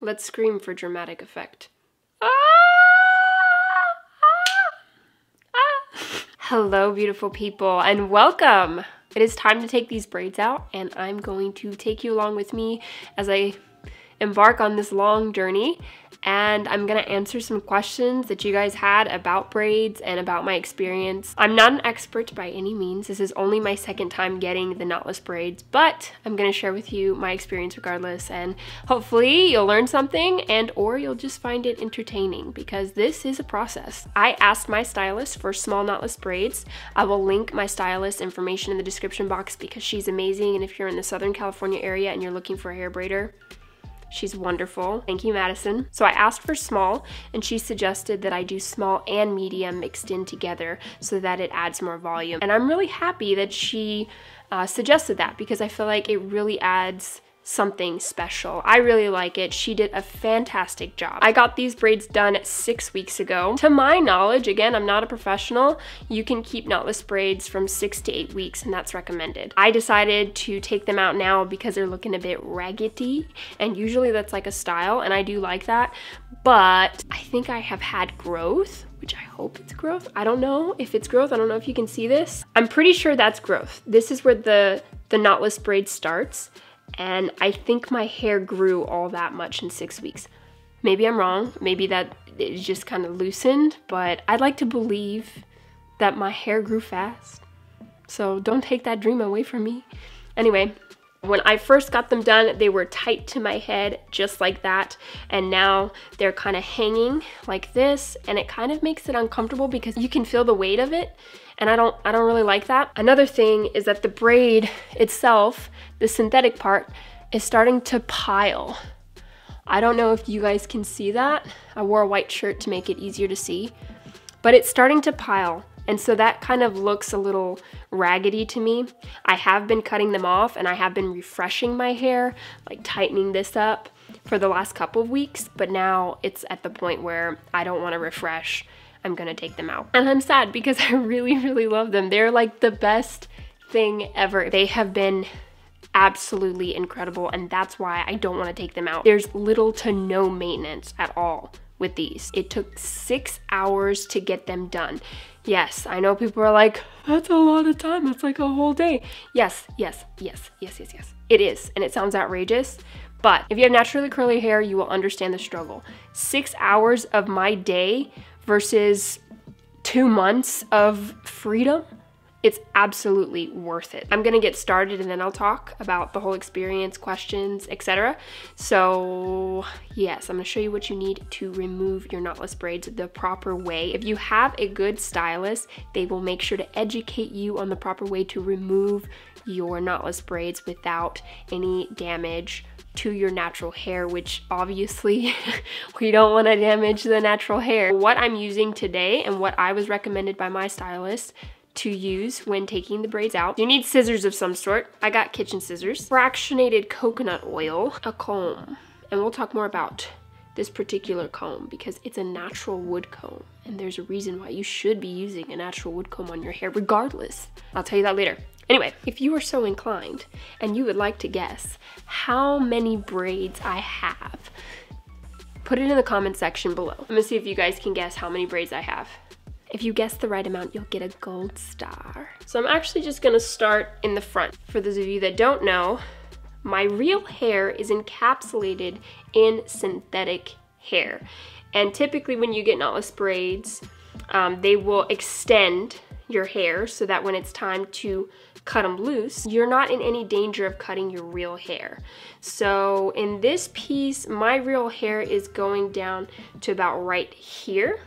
Let's scream for dramatic effect. Hello, beautiful people, and welcome! It is time to take these braids out, and I'm going to take you along with me as I embark on this long journey, and I'm gonna answer some questions that you guys had about braids and about my experience. I'm not an expert by any means. This is only my second time getting the knotless braids, but I'm gonna share with you my experience regardless, and hopefully you'll learn something and or you'll just find it entertaining, because this is a process. I asked my stylist for small knotless braids. I will link my stylist information in the description box because she's amazing, and if you're in the Southern California area and you're looking for a hair braider, she's wonderful. Thank you, Madison. So I asked for small, and she suggested that I do small and medium mixed in together so that it adds more volume. And I'm really happy that she suggested that, because I feel like it really adds something special. I really like it. She did a fantastic job. I got these braids done 6 weeks ago. To my knowledge, again, I'm not a professional, you can keep knotless braids from 6 to 8 weeks, and that's recommended. I decided to take them out now because they're looking a bit raggedy, and usually that's like a style, and I do like that, but I think I have had growth, which I hope it's growth. I don't know if it's growth. I don't know if you can see this. I'm pretty sure that's growth. This is where the knotless braid starts. And I think my hair grew all that much in 6 weeks. Maybe I'm wrong. Maybe that it just kind of loosened, but I'd like to believe that my hair grew fast. So don't take that dream away from me. Anyway, when I first got them done, they were tight to my head, just like that. And now they're kind of hanging like this, and it kind of makes it uncomfortable because you can feel the weight of it. And I don't really like that. Another thing is that the braid itself, the synthetic part, is starting to pile. I don't know if you guys can see that. I wore a white shirt to make it easier to see, but it's starting to pile. And so that kind of looks a little raggedy to me. I have been cutting them off, and I have been refreshing my hair, like tightening this up for the last couple of weeks, but now it's at the point where I don't want to refresh. I'm gonna take them out. And I'm sad because I really, really love them. They're like the best thing ever. They have been absolutely incredible, and that's why I don't want to take them out. There's little to no maintenance at all with these. It took 6 hours to get them done. Yes, I know people are like, that's a lot of time. That's like a whole day. Yes. It is, and it sounds outrageous, but if you have naturally curly hair, you will understand the struggle. 6 hours of my day versus 2 months of freedom, it's absolutely worth it. I'm gonna get started and then I'll talk about the whole experience, questions, etc. So yes, I'm gonna show you what you need to remove your knotless braids the proper way. If you have a good stylist, they will make sure to educate you on the proper way to remove your knotless braids without any damage to your natural hair, which obviously we don't want to damage the natural hair. What I'm using today and what I was recommended by my stylist to use when taking the braids out, you need scissors of some sort. I got kitchen scissors, fractionated coconut oil, a comb, and we'll talk more about this particular comb because it's a natural wood comb, and there's a reason why you should be using a natural wood comb on your hair regardless. I'll tell you that later. Anyway, if you are so inclined and you would like to guess how many braids I have, put it in the comment section below. I'm gonna see if you guys can guess how many braids I have. If you guess the right amount, you'll get a gold star. So I'm actually just gonna start in the front. For those of you that don't know, my real hair is encapsulated in synthetic hair. And typically when you get knotless braids, they will extend your hair so that when it's time to cut them loose, you're not in any danger of cutting your real hair. So in this piece, my real hair is going down to about right here.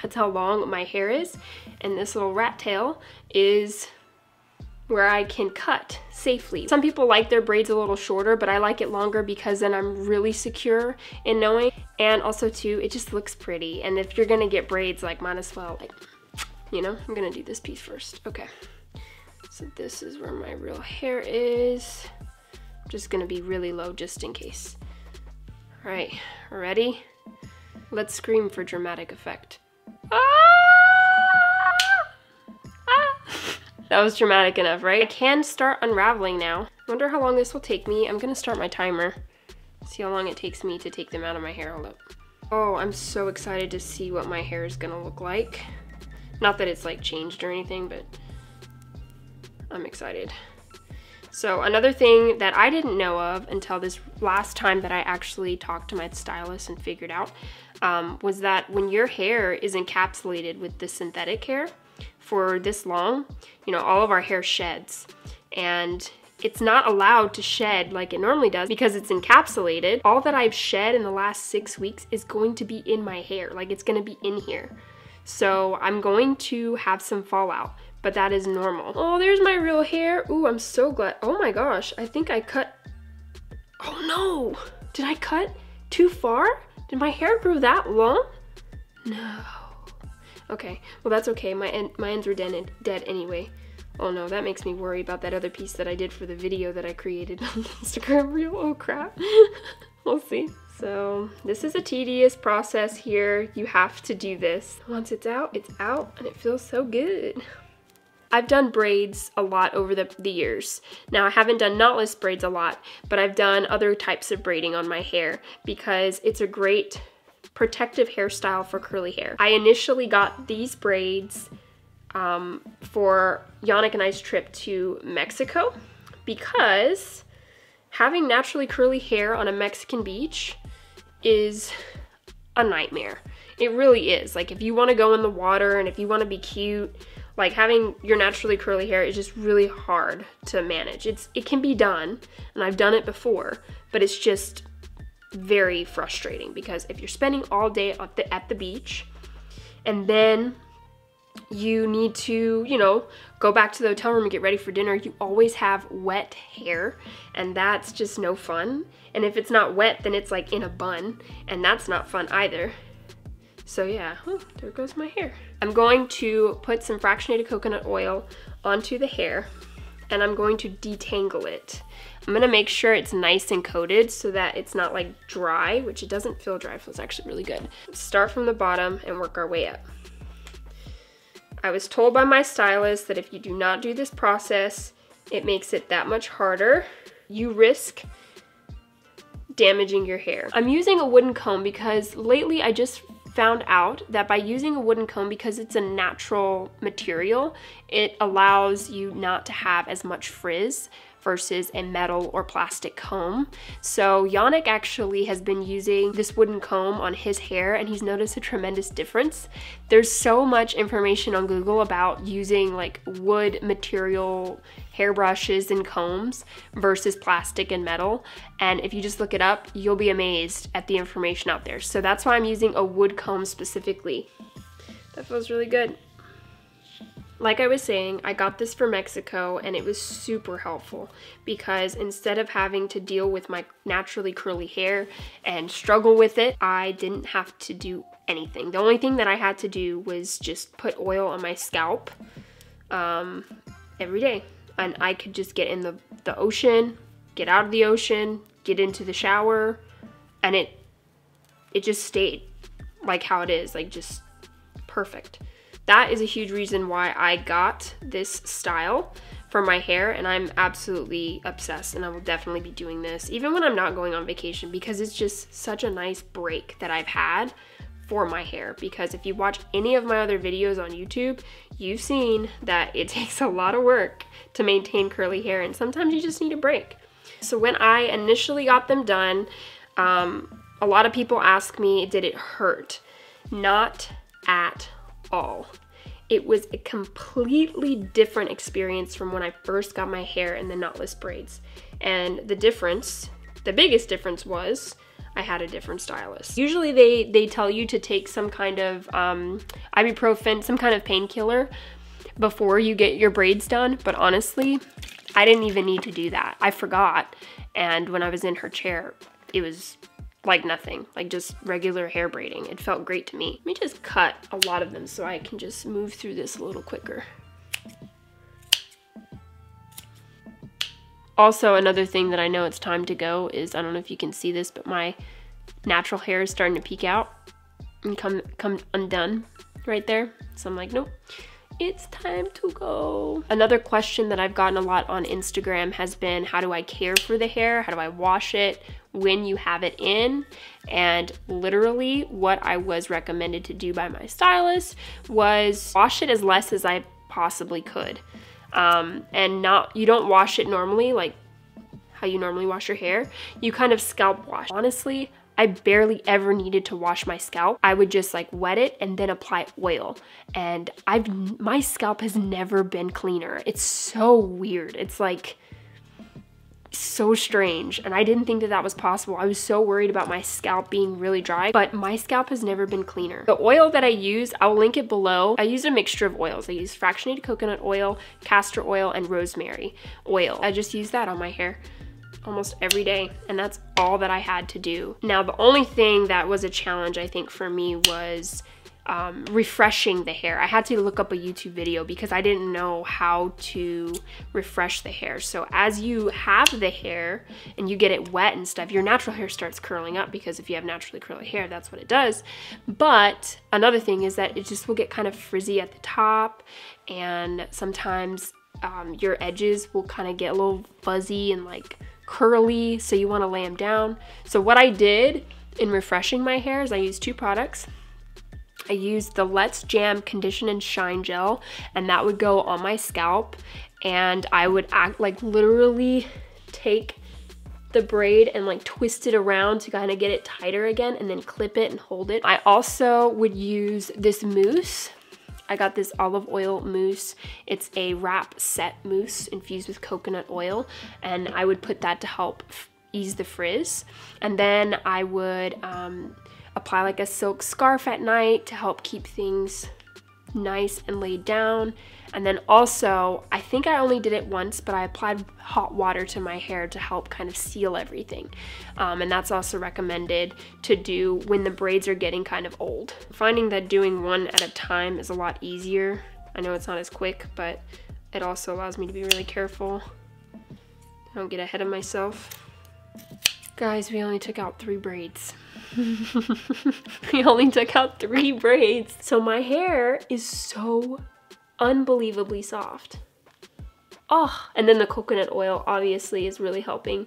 That's how long my hair is. And this little rat tail is where I can cut safely. Some people like their braids a little shorter, but I like it longer because then I'm really secure in knowing. And also too, it just looks pretty. And if you're gonna get braids, like might as well, like, you know, I'm gonna do this piece first. Okay, so this is where my real hair is. I'm just gonna be really low just in case. All right, ready? Let's scream for dramatic effect. That was dramatic enough, right? I can start unraveling now. Wonder how long this will take me. I'm gonna start my timer. See how long it takes me to take them out of my hair. Hold up. Oh, I'm so excited to see what my hair is gonna look like. Not that it's like changed or anything, but I'm excited. So another thing that I didn't know of until this last time that I actually talked to my stylist and figured out was that when your hair is encapsulated with the synthetic hair for this long, you know, all of our hair sheds, and it's not allowed to shed like it normally does because it's encapsulated. All that I've shed in the last 6 weeks is going to be in my hair, like it's gonna be in here. So I'm going to have some fallout, but that is normal. Oh, there's my real hair. Ooh, I'm so glad. Oh my gosh, I think I cut, oh no. Did I cut too far? Did my hair grow that long? No. Okay, well that's okay. My ends were dead anyway. Oh no, that makes me worry about that other piece that I did for the video that I created on Instagram reel. Oh crap. We'll see. So this is a tedious process here. You have to do this. Once it's out, and it feels so good. I've done braids a lot over the years. Now I haven't done knotless braids a lot, but I've done other types of braiding on my hair because it's a great protective hairstyle for curly hair. I initially got these braids for Yannick and I's trip to Mexico because having naturally curly hair on a Mexican beach is a nightmare. It really is. Like if you want to go in the water and if you want to be cute, like having your naturally curly hair is just really hard to manage. It can be done, and I've done it before, but it's just very frustrating because if you're spending all day at the beach and then you need to, you know, go back to the hotel room and get ready for dinner, you always have wet hair, and that's just no fun. And if it's not wet, then it's like in a bun, and that's not fun either. So yeah, oh, there goes my hair. I'm going to put some fractionated coconut oil onto the hair, and I'm going to detangle it. I'm gonna make sure it's nice and coated so that it's not like dry, which it doesn't feel dry, it feels actually really good. Start from the bottom and work our way up. I was told by my stylist that if you do not do this process, it makes it that much harder. You risk damaging your hair. I'm using a wooden comb because lately I just found out that by using a wooden comb, because it's a natural material, it allows you not to have as much frizz versus a metal or plastic comb. So Yannick actually has been using this wooden comb on his hair, and he's noticed a tremendous difference. There's so much information on Google about using like wood material hairbrushes and combs versus plastic and metal, and if you just look it up, you'll be amazed at the information out there. So that's why I'm using a wood comb specifically. That feels really good. Like I was saying, I got this for Mexico, and it was super helpful because instead of having to deal with my naturally curly hair and struggle with it, I didn't have to do anything. The only thing that I had to do was just put oil on my scalp every day, and I could just get in the ocean, get out of the ocean, get into the shower, and it just stayed like how it is, like just perfect. That is a huge reason why I got this style for my hair, and I'm absolutely obsessed, and I will definitely be doing this even when I'm not going on vacation because it's just such a nice break that I've had for my hair. Because if you watch any of my other videos on YouTube, you've seen that it takes a lot of work to maintain curly hair, and sometimes you just need a break. So when I initially got them done, a lot of people ask me, did it hurt? Not at all. It was a completely different experience from when I first got my hair in the knotless braids. And the difference, the biggest difference was I had a different stylist. Usually they tell you to take some kind of ibuprofen, some kind of painkiller before you get your braids done, but honestly, I didn't even need to do that. I forgot, and when I was in her chair, it was like nothing, like just regular hair braiding. It felt great to me. Let me just cut a lot of them so I can just move through this a little quicker. Also, another thing that I know it's time to go is, I don't know if you can see this, but my natural hair is starting to peek out and come undone right there. So I'm like, nope, it's time to go. Another question that I've gotten a lot on Instagram has been, how do I care for the hair? How do I wash it when you have it in? And literally what I was recommended to do by my stylist was wash it as less as I possibly could. And you don't wash it normally, like how you normally wash your hair. You kind of scalp wash. Honestly, I barely ever needed to wash my scalp. I would just like wet it and then apply oil. And my scalp has never been cleaner. It's so weird. It's like so strange. And I didn't think that that was possible. I was so worried about my scalp being really dry, but my scalp has never been cleaner. The oil that I use, I'll link it below. I use a mixture of oils. I use fractionated coconut oil, castor oil, and rosemary oil. I just use that on my hair almost every day, and that's all that I had to do. Now, the only thing that was a challenge, I think, for me was refreshing the hair. I had to look up a YouTube video because I didn't know how to refresh the hair. So as you have the hair and you get it wet and stuff, your natural hair starts curling up, because if you have naturally curly hair, that's what it does. But another thing is that it just will get kind of frizzy at the top, and sometimes your edges will kind of get a little fuzzy and like curly, so you want to lay them down. So what I did in refreshing my hair is I used two products. I used the Let's Jam Condition and Shine Gel, and that would go on my scalp, and I would literally take the braid and like twist it around to kind of get it tighter again, and then clip it and hold it. I also would use this mousse. I got this olive oil mousse. It's a wrap set mousse infused with coconut oil, and I would put that to help ease the frizz. And then I would apply like a silk scarf at night to help keep things nice and laid down. And then also, I think I only did it once, but I applied hot water to my hair to help kind of seal everything. And that's also recommended to do when the braids are getting kind of old. Finding that doing one at a time is a lot easier. I know it's not as quick, but it also allows me to be really careful. I don't get ahead of myself. Guys, we only took out 3 braids. We only took out 3 braids. So my hair is so unbelievably soft. Oh, and then the coconut oil obviously is really helping.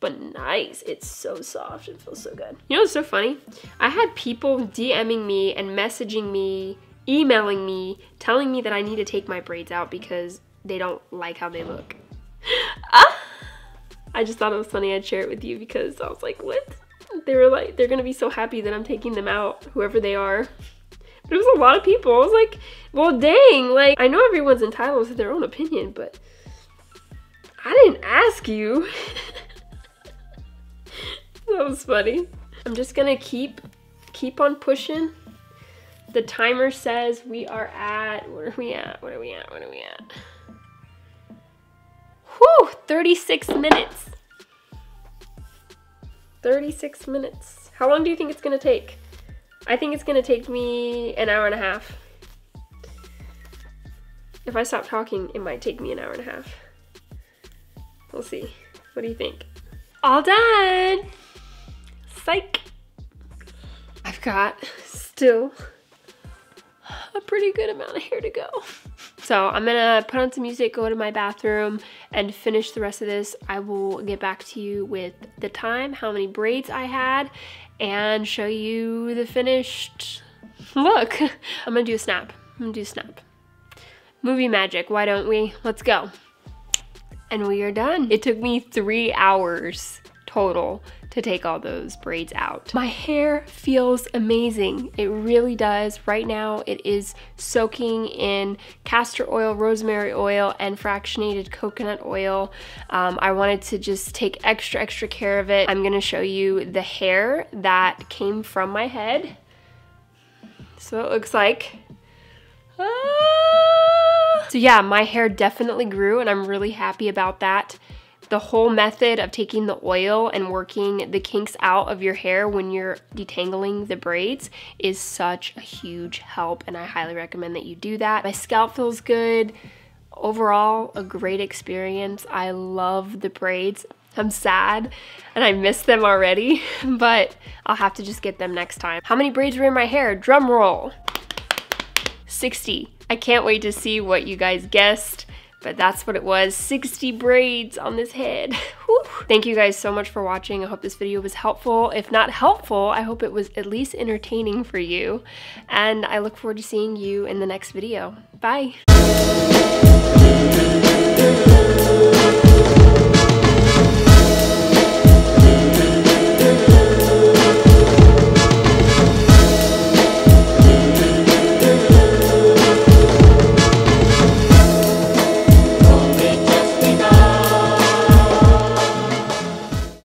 But nice, it's so soft, it feels so good. You know what's so funny? I had people DMing me and messaging me, emailing me, telling me that I need to take my braids out because they don't like how they look. I just thought it was funny. I'd share it with you because I was like, what? They were like, they're gonna be so happy that I'm taking them out, whoever they are. But it was a lot of people. I was like, well, dang, like, I know everyone's entitled to their own opinion, but I didn't ask you. That was funny. I'm just gonna keep on pushing. The timer says we are at, what are we at? What are we at? What are we at? Whew, 36 minutes. 36 minutes. How long do you think it's gonna take? I think it's gonna take me an hour and a half. If I stop talking, it might take me an hour and a half. We'll see. What do you think? All done! Psych! I've got still a pretty good amount of hair to go. So I'm gonna put on some music, go to my bathroom, and finish the rest of this. I will get back to you with the time, how many braids I had, and show you the finished look. I'm gonna do a snap. Movie magic, why don't we? Let's go. And we are done. It took me 3 hours total to take all those braids out. My hair feels amazing. It really does. Right now it is soaking in castor oil, rosemary oil, and fractionated coconut oil. I wanted to just take extra care of it. I'm gonna show you the hair that came from my head. So it looks like. So yeah, my hair definitely grew, and I'm really happy about that. The whole method of taking the oil and working the kinks out of your hair when you're detangling the braids is such a huge help, and I highly recommend that you do that. My scalp feels good. Overall, a great experience. I love the braids. I'm sad and I miss them already, but I'll have to just get them next time. How many braids were in my hair? Drum roll. 60. I can't wait to see what you guys guessed, but that's what it was, 60 braids on this head. Whew. Thank you guys so much for watching. I hope this video was helpful. If not helpful, I hope it was at least entertaining for you. And I look forward to seeing you in the next video. Bye.